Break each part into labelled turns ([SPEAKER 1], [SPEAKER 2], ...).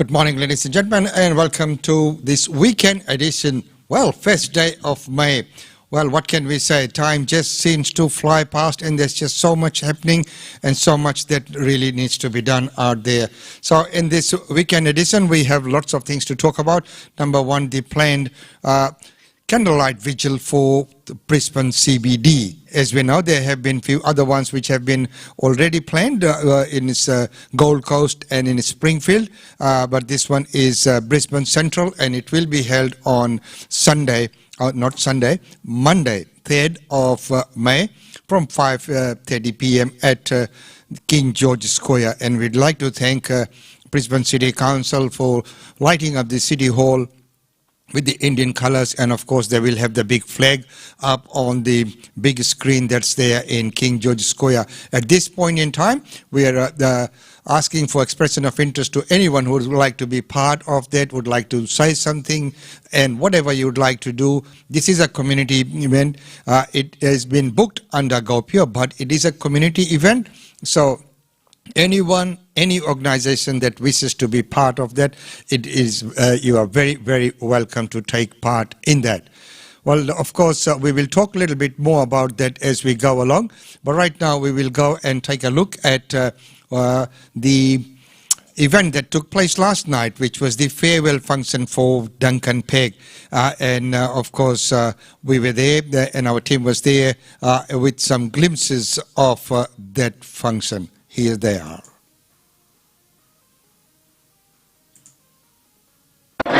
[SPEAKER 1] Good morning, ladies and gentlemen, and welcome to this weekend edition, well, first day of May. Well, what can we say? Time just seems to fly past, and there's just so much happening and so much that really needs to be done out there. So in this weekend edition, we have lots of things to talk about. Number one, the planned candlelight vigil for the Brisbane CBD. As we know, there have been few other ones which have been already planned in Gold Coast and in Springfield, but this one is Brisbane Central, and it will be held on Sunday, not Sunday, Monday, 3rd of May from 5:30 p.m. at King George Square. And we'd like to thank Brisbane City Council for lighting up the City Hall with the Indian colors, and of course they will have the big flag up on the big screen that's there in King George Square. At this point in time, we are asking for expression of interest to anyone who would like to be part of that, would like to say something, and whatever you would like to do. This is a community event. It has been booked under GoPure, but it is a community event, so anyone, any organization that wishes to be part of that, it is you are very, very welcome to take part in that. Well, of course, we will talk a little bit more about that as we go along, but right now we will go and take a look at the event that took place last night, which was the farewell function for Duncan Pegg. And of course, we were there, and our team was there with some glimpses of that function. Here they are. And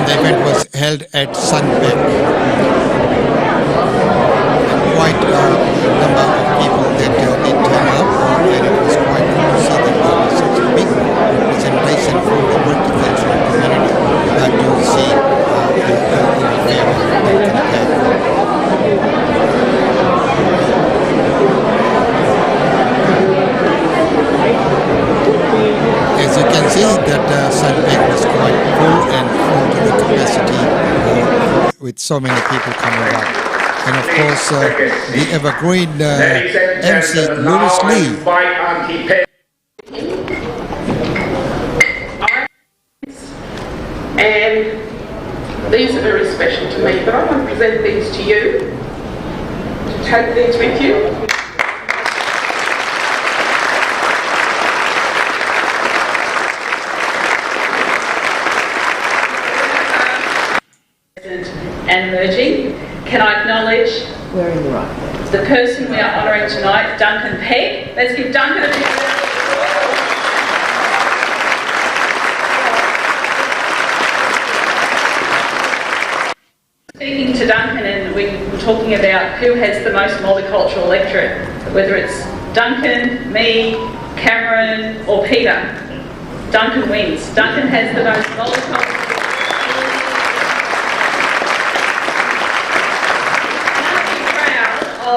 [SPEAKER 1] the event was held at Sunbeam. Quite a number of people that did turn up, and it was quite good to see that there was such a big representation from the multicultural community to see as you can see, that Sunbeam was quite full and full to the capacity with so many people coming up. And of course, the evergreen MC Lewis Lee.
[SPEAKER 2] And these are very special to me, but I want to present these to you, to take these with you. And emerging, can I acknowledge the person we are honouring tonight, Duncan Pegg. Let's give Duncan a big round of applause. Speaking to Duncan, and we were talking about who has the most multicultural electorate, whether it's Duncan, me, Cameron or Peter. Duncan wins. Duncan has the most multicultural.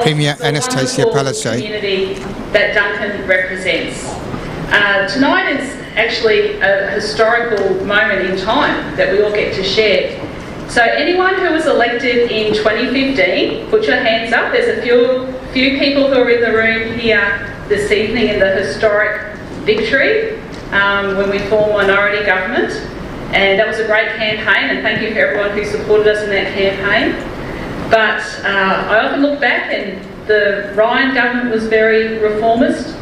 [SPEAKER 1] Premier Anastasia Palaszczuk
[SPEAKER 2] community that Duncan represents. Tonight is actually a historical moment in time that we all get to share. So anyone who was elected in 2015, put your hands up. There's a few people who are in the room here this evening in the historic victory when we formed minority government, and that was a great campaign, and thank you for everyone who supported us in that campaign. But I often look back, and the Ryan government was very reformist,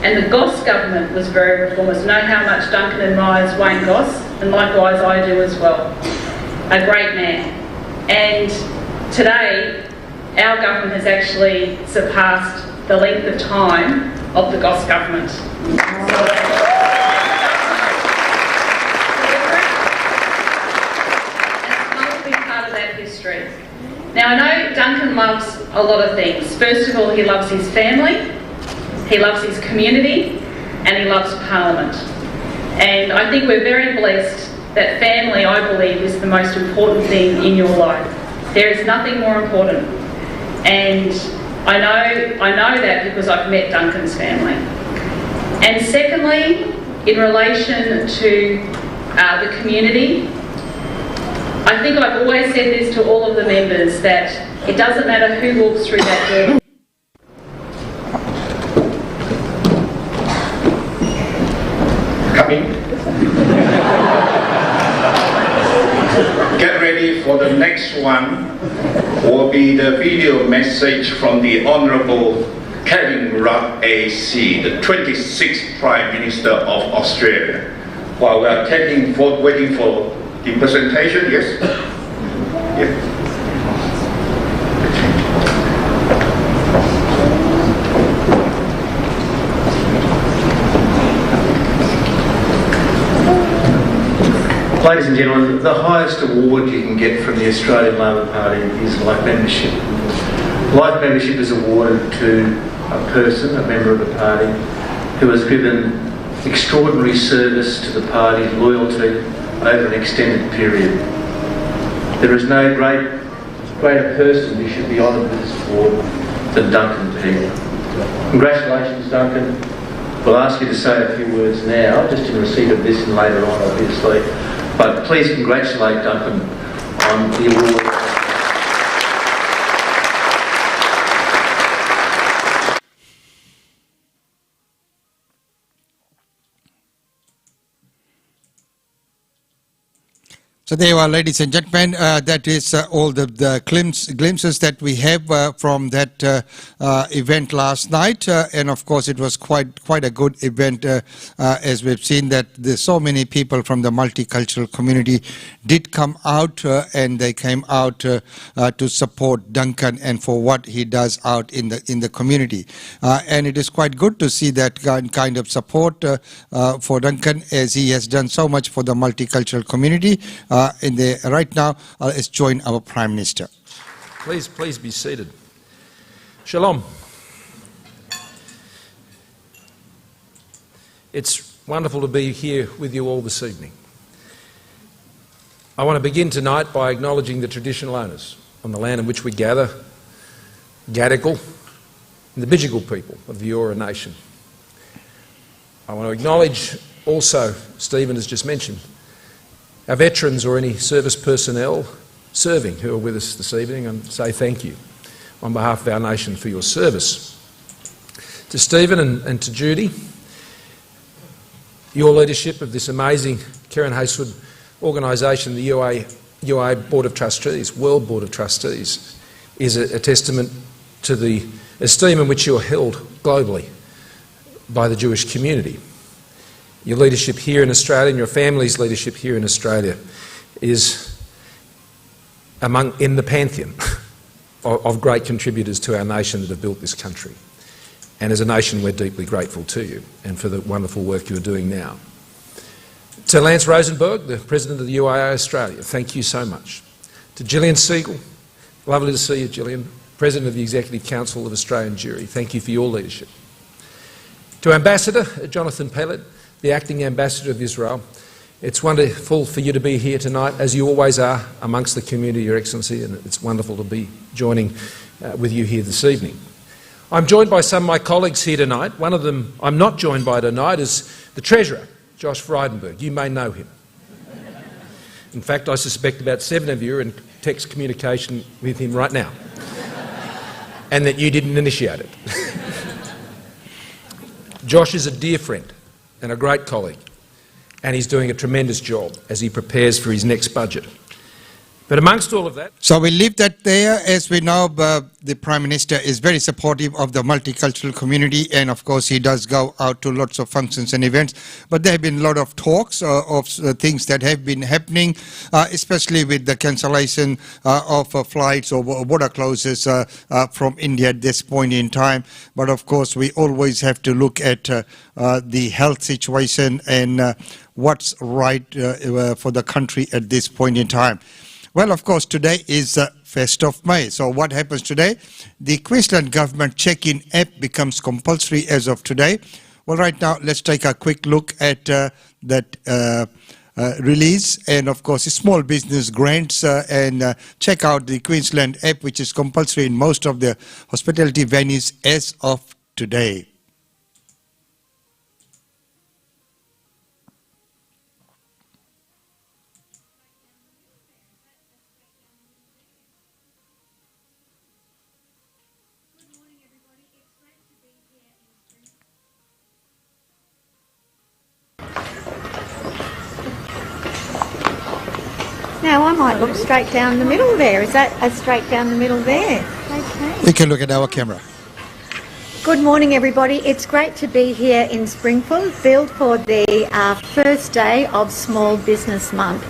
[SPEAKER 2] and the Goss government was very reformist. I know how much Duncan admires Wayne Goss, and likewise I do as well. A great man. And today, our government has actually surpassed the length of time of the Goss government. Now, I know Duncan loves a lot of things. First of all, he loves his family, he loves his community, and he loves Parliament. And I think we're very blessed that family, I believe, is the most important thing in your life. There is nothing more important. And I know that because I've met Duncan's family. And secondly, in relation to the community, I think I've always said this to all of the members, that it doesn't matter who walks through that door.
[SPEAKER 3] coming. Get ready for the next one, will be the video message from the Honourable Kevin Rudd AC, the 26th Prime Minister of Australia. While we are waiting for the presentation, yes? Yeah.
[SPEAKER 4] Ladies and gentlemen, the highest award you can get from the Australian Labor Party is life membership. Life membership is awarded to a person, a member of the party, who has given extraordinary service to the party's loyalty over an extended period. There is no greater person who should be honoured with this award than Duncan Pegg. Congratulations, Duncan. We'll ask you to say a few words now, just in receipt of this and later on, obviously. But please congratulate Duncan on the award.
[SPEAKER 1] So there you are, ladies and gentlemen. That is all the glimpses that we have from that event last night, and of course it was quite a good event, as we've seen that there's so many people from the multicultural community did come out, and they came out to support Duncan and for what he does out in the community, and it is quite good to see that kind of support for Duncan, as he has done so much for the multicultural community. Right now, let's join our Prime Minister.
[SPEAKER 5] Please be seated. Shalom. It's wonderful to be here with you all this evening. I want to begin tonight by acknowledging the traditional owners on the land in which we gather, Gadigal, and the Vigil people of the Eora Nation. I want to acknowledge also, Stephen has just mentioned, our veterans or any service personnel serving who are with us this evening, and say thank you on behalf of our nation for your service. To Stephen and to Judy, your leadership of this amazing Karen Hasewood organisation, the UA Board of Trustees, World Board of Trustees, is a testament to the esteem in which you are held globally by the Jewish community. Your leadership here in Australia and your family's leadership here in Australia is in the pantheon of great contributors to our nation that have built this country. And as a nation, we're deeply grateful to you and for the wonderful work you're doing now. To Lance Rosenberg, the President of the UIA Australia, thank you so much. To Gillian Siegel, lovely to see you, Gillian, President of the Executive Council of Australian Jury, thank you for your leadership. To Ambassador Jonathan Pellet, the Acting Ambassador of Israel, it's wonderful for you to be here tonight, as you always are, amongst the community, Your Excellency, and it's wonderful to be joining with you here this evening. I'm joined by some of my colleagues here tonight. One of them I'm not joined by tonight is the Treasurer, Josh Frydenberg. You may know him. In fact, I suspect about 7 of you are in text communication with him right now, and that you didn't initiate it. Josh is a dear friend and a great colleague, and he's doing a tremendous job as he prepares for his next budget. But amongst all of that...
[SPEAKER 1] So we leave that there. As we know, the Prime Minister is very supportive of the multicultural community, and of course he does go out to lots of functions and events. But there have been a lot of talks of things that have been happening, especially with the cancellation of flights or border closures from India at this point in time. But of course we always have to look at the health situation and what's right for the country at this point in time. Well, of course, today is 1st of May. So what happens today? The Queensland Government check-in app becomes compulsory as of today. Well, right now, let's take a quick look at that release. And, of course, small business grants and check out the Queensland app, which is compulsory in most of the hospitality venues as of today.
[SPEAKER 6] Now, I might look straight down the middle there. Is that a straight down the middle there? Okay.
[SPEAKER 1] You can look at our camera.
[SPEAKER 6] Good morning, everybody. It's great to be here in Springfield for the first day of Small Business Month.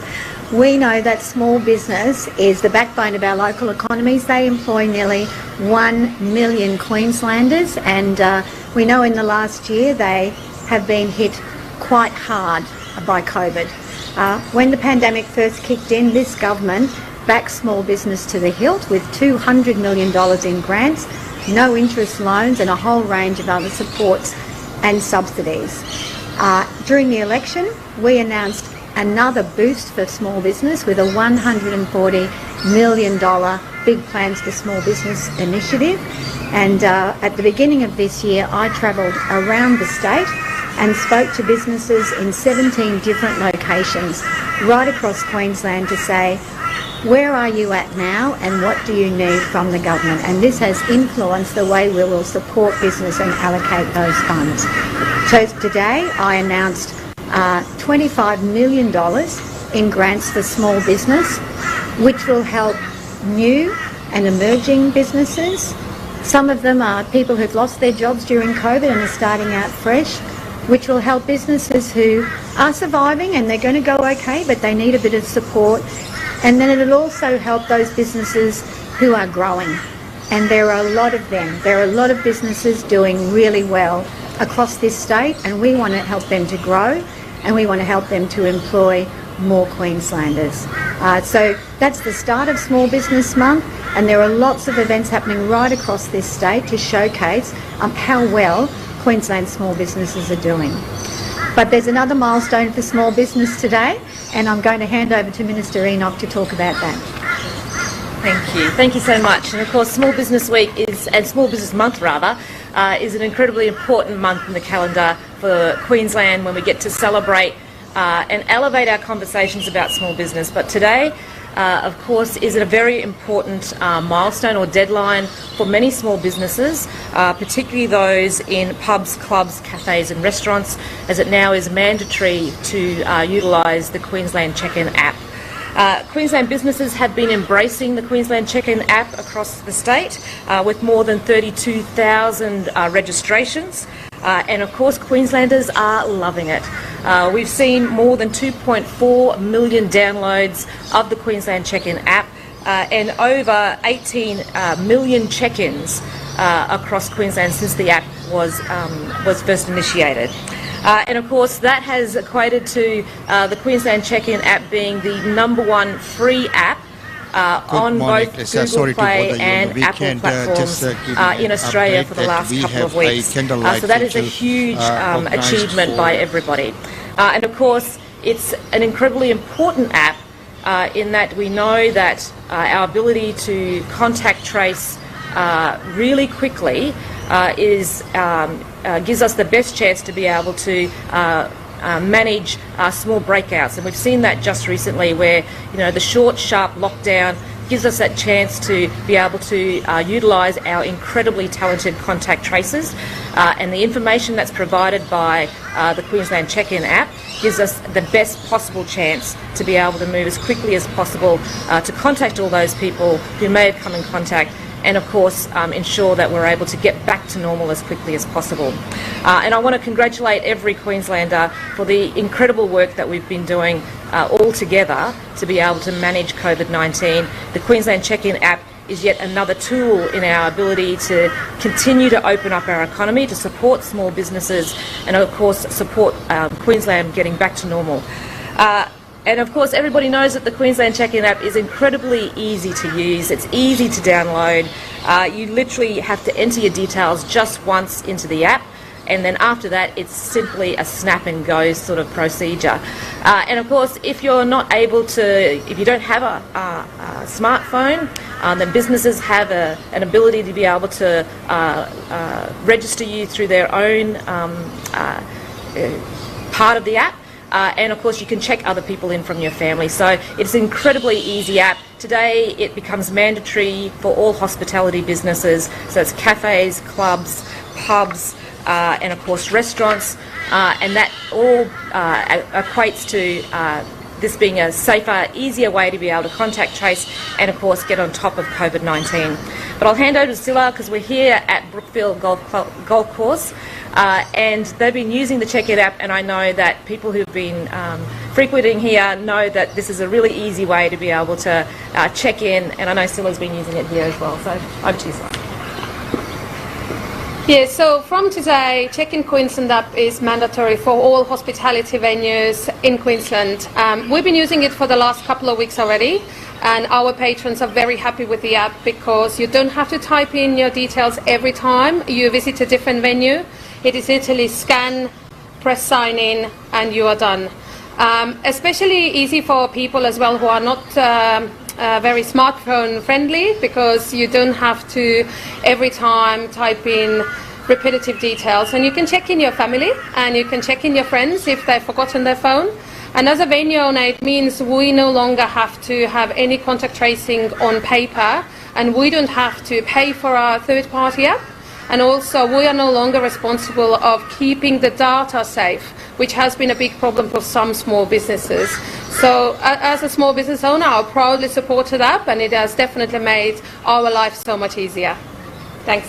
[SPEAKER 6] We know that small business is the backbone of our local economies. They employ nearly 1 million Queenslanders, and we know in the last year they have been hit quite hard by COVID. When the pandemic first kicked in, this government backed small business to the hilt with $200 million in grants, no interest loans and a whole range of other supports and subsidies. During the election, we announced another boost for small business with a $140 million Big Plans for Small Business initiative. And at the beginning of this year, I travelled around the state and spoke to businesses in 17 different locations right across Queensland to say, where are you at now and what do you need from the government? And this has influenced the way we will support business and allocate those funds. So today I announced $25 million in grants for small business, which will help new and emerging businesses. Some of them are people who've lost their jobs during COVID and are starting out fresh, which will help businesses who are surviving and they're going to go okay, but they need a bit of support. And then it'll also help those businesses who are growing. And there are a lot of them. There are a lot of businesses doing really well across this state, and we want to help them to grow, and we want to help them to employ more Queenslanders. So that's the start of Small Business Month, and there are lots of events happening right across this state to showcase how well Queensland small businesses are doing. But there's another milestone for small business today, and I'm going to hand over to Minister Enoch to talk about that.
[SPEAKER 7] Thank you. Thank you so much. And of course, Small Business Week and Small Business Month rather, is an incredibly important month in the calendar for Queensland when we get to celebrate and elevate our conversations about small business. But today, of course, is a very important milestone or deadline for many small businesses, particularly those in pubs, clubs, cafes and restaurants, as it now is mandatory to utilise the Queensland Check-In app. Queensland businesses have been embracing the Queensland Check-In app across the state with more than 32,000 registrations. And of course, Queenslanders are loving it. We've seen more than 2.4 million downloads of the Queensland Check-In app and over 18 million check-ins across Queensland since the app was first initiated. And of course, that has equated to the Queensland Check-In app being the #1 free app on both Google Play and Apple platforms in Australia for the last couple of weeks. So that is a huge achievement by everybody. And of course, it's an incredibly important app in that we know that our ability to contact trace really quickly gives us the best chance to be able to manage small breakouts, and we've seen that just recently where the short, sharp lockdown gives us that chance to be able to utilise our incredibly talented contact tracers, and the information that's provided by the Queensland Check-In app gives us the best possible chance to be able to move as quickly as possible to contact all those people who may have come in contact, and of course ensure that we're able to get back to normal as quickly as possible. And I want to congratulate every Queenslander for the incredible work that we've been doing all together to be able to manage COVID-19. The Queensland Check-In app is yet another tool in our ability to continue to open up our economy, to support small businesses and of course support Queensland getting back to normal. And of course, everybody knows that the Queensland Check-In app is incredibly easy to use. It's easy to download. You literally have to enter your details just once into the app, and then after that, it's simply a snap and go sort of procedure. And of course, if you're not able to, if you don't have a smartphone, then businesses have an ability to be able to register you through their own part of the app. And of course you can check other people in from your family. So it's an incredibly easy app. Today it becomes mandatory for all hospitality businesses, so it's cafes, clubs, pubs, and of course restaurants, and that all equates to this being a safer, easier way to be able to contact trace and, of course, get on top of COVID-19. But I'll hand over to Scylla because we're here at Brookfield Golf Course and they've been using the Check It app, and I know that people who've been frequenting here know that this is a really easy way to be able to check in, and I know Scylla's been using it here as well. So over to you, Scylla.
[SPEAKER 8] Yeah, so from today, Check-in Queensland app is mandatory for all hospitality venues in Queensland. We've been using it for the last couple of weeks already, and our patrons are very happy with the app because you don't have to type in your details every time you visit a different venue. It is literally scan, press sign in, and you are done. Especially easy for people as well who are not very smartphone friendly, because you don't have to every time type in repetitive details, and you can check in your family and you can check in your friends if they've forgotten their phone. And as a venue owner, it means we no longer have to have any contact tracing on paper, and we don't have to pay for our third party app, and also we are no longer responsible of keeping the data safe, which has been a big problem for some small businesses. So as a small business owner, I proudly support the app, and it has definitely made our life so much easier. Thanks.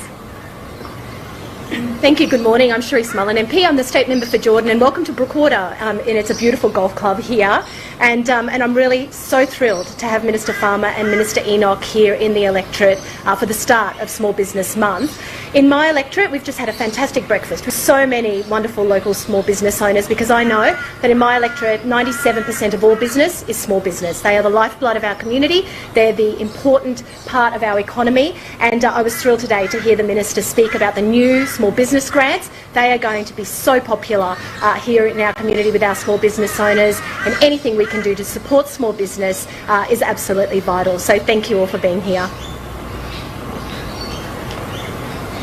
[SPEAKER 9] Thank you. Good morning. I'm Cherise Mullen, MP. I'm the State Member for Jordan, and welcome to Brookwater. And it's a beautiful golf club here. And I'm really so thrilled to have Minister Farmer and Minister Enoch here in the electorate for the start of Small Business Month. In my electorate, we've just had a fantastic breakfast with so many wonderful local small business owners, because I know that in my electorate, 97% of all business is small business. They are the lifeblood of our community. They're the important part of our economy. And I was thrilled today to hear the Minister speak about the new small business grants. They are going to be so popular here in our community with our small business owners, and anything we can do to support small business is absolutely vital. So thank you all for being here.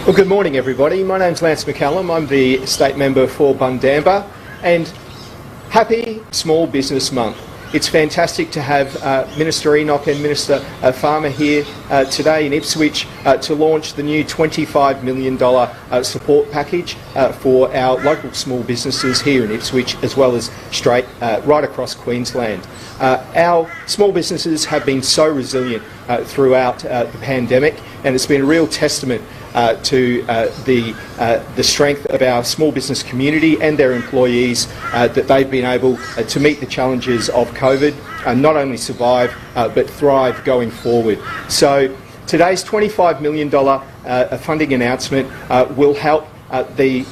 [SPEAKER 10] Well, good morning, everybody. My name's Lance McCallum. I'm the State Member for Bundamba, and happy Small Business Month. It's fantastic to have Minister Enoch and Minister Farmer here today in Ipswich to launch the new $25 million support package for our local small businesses here in Ipswich, as well as right across Queensland. Our small businesses have been so resilient throughout the pandemic, and it's been a real testament to the strength of our small business community and their employees, that they've been able to meet the challenges of COVID and not only survive but thrive going forward. So today's $25 million funding announcement will help the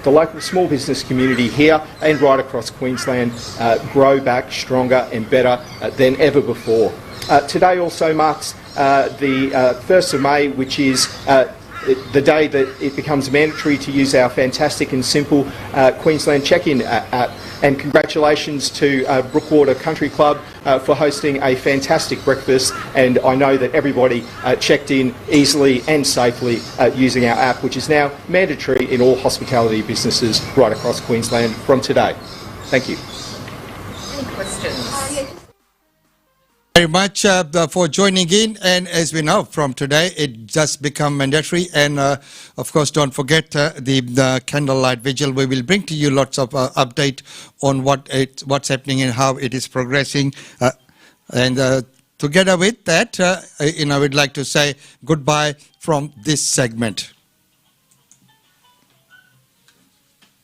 [SPEAKER 10] local small business community here and right across Queensland grow back stronger and better than ever before. Today also marks the 1st of May, which is the day that it becomes mandatory to use our fantastic and simple Queensland check-in app. And congratulations to Brookwater Country Club for hosting a fantastic breakfast, and I know that everybody checked in easily and safely using our app, which is now mandatory in all hospitality businesses right across Queensland from today. Thank you.
[SPEAKER 7] Any questions?
[SPEAKER 1] Very much for joining in, and as we know, from today it just become mandatory. And of course, don't forget the candlelight vigil. We will bring to you lots of update on what's happening and how it is progressing. And together with that, we'd like to say goodbye from this segment.